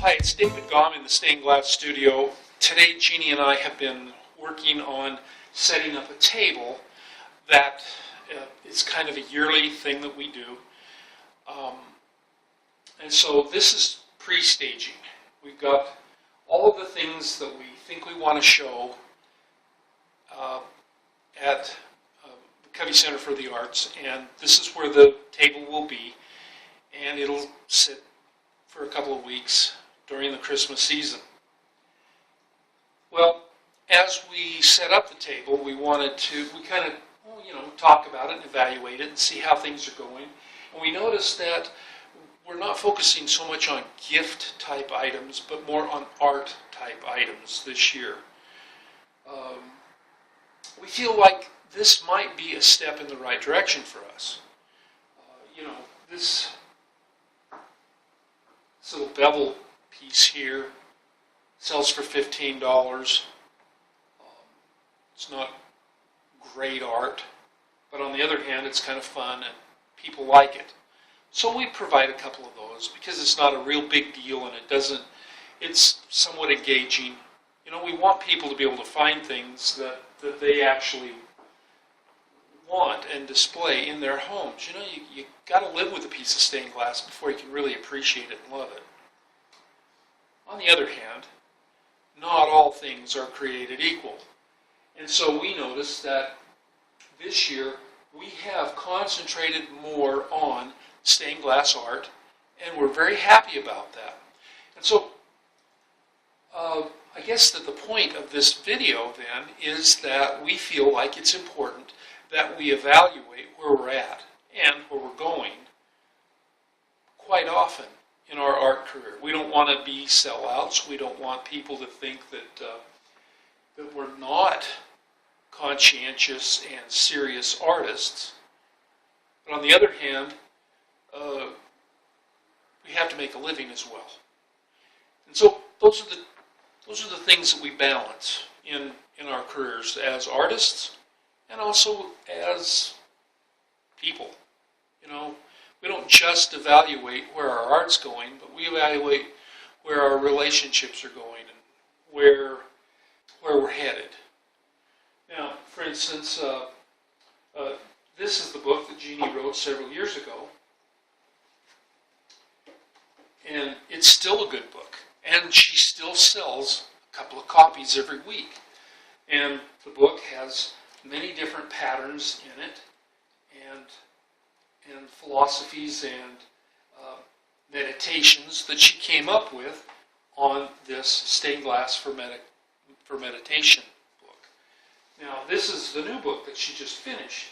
Hi, it's David Gom in the Stained Glass Studio. Today Jeannie and I have been working on setting up a table that is kind of a yearly thing that we do. And so this is pre-staging. We've got all of the things that we think we want to show at the Covey Center for the Arts, and this is where the table will be, and it'll sit for a couple of weeks during the Christmas season. Well, as we set up the table, we kind of talk about it and evaluate it and see how things are going. And we noticed that we're not focusing so much on gift type items, but more on art type items this year. We feel like this might be a step in the right direction for us. This little bevel piece here sells for $15. It's not great art, but on the other hand, it's kind of fun and people like it. So we provide a couple of those because it's not a real big deal and it's somewhat engaging. We want people to be able to find things that they actually want and display in their homes. You got to live with a piece of stained glass before you can really appreciate it and love it. On the other hand, not all things are created equal. And so we noticed that this year we have concentrated more on stained glass art, and we're very happy about that. And so I guess that the point of this video then is that we feel like it's important that we evaluate where we're at and where we're going quite often in our art career. We don't want to be sellouts. We don't want people to think that we're not conscientious and serious artists. But on the other hand, we have to make a living as well. And so those are the things that we balance in our careers as artists and also as people. We don't just evaluate where our art's going, but we evaluate where our relationships are going and where we're headed. Now, for instance, this is the book that Jeannie wrote several years ago, and it's still a good book, and she still sells a couple of copies every week. And the book has many different patterns in it, and philosophies and meditations that she came up with on this stained glass for meditation book. Now, this is the new book that she just finished,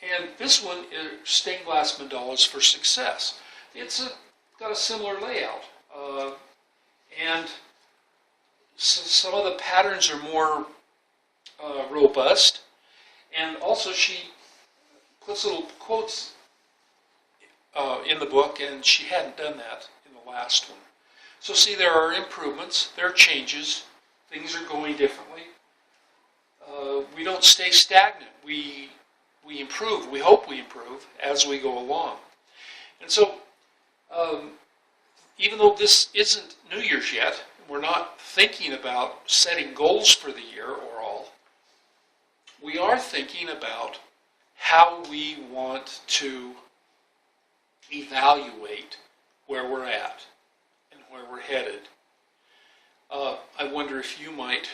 and this one is Stained Glass Mandalas for Success. It's got a similar layout, and some of the patterns are more robust, and also she puts little quotes in the book, and she hadn't done that in the last one. So see, there are improvements, there are changes, things are going differently. We don't stay stagnant. We improve. We hope we improve as we go along. And so, even though this isn't New Year's yet, we're not thinking about setting goals for the year or all, we are thinking about how we want to evaluate where we're at and where we're headed. I wonder if you might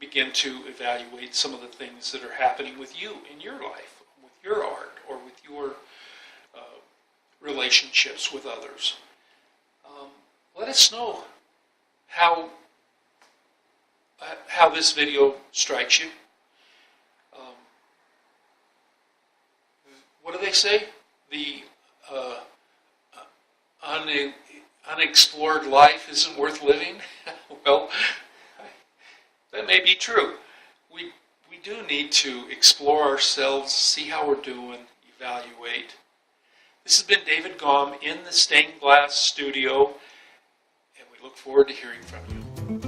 begin to evaluate some of the things that are happening with you in your life, with your art, or with your relationships with others. Let us know how this video strikes you. What do they say? The unexplored life isn't worth living? Well, that may be true. We do need to explore ourselves, see how we're doing, evaluate. This has been David Gom in the Stained Glass Studio, and we look forward to hearing from you.